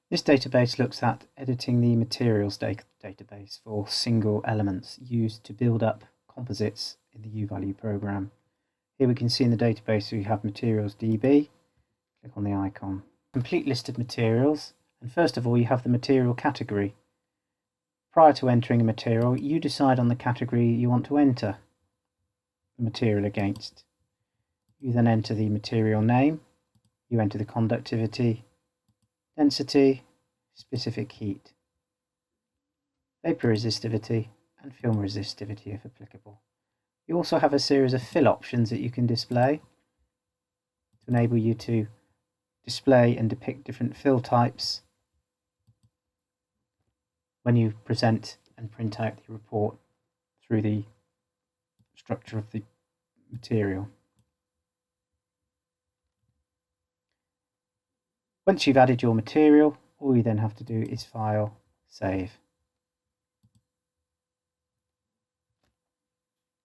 This database looks at editing the materials database for single elements used to build up composites in the U-value program. Here we can see in the database we have materials DB. Click on the icon. Complete list of materials, and first of all you have the material category. Prior to entering a material, you decide on the category you want to enter the material against. You then enter the material name, you enter the conductivity, density, specific heat, vapor resistivity, and film resistivity if applicable. You also have a series of fill options that you can display to enable you to display and depict different fill types when you present and print out the report through the structure of the material. Once you've added your material, all you then have to do is File, Save.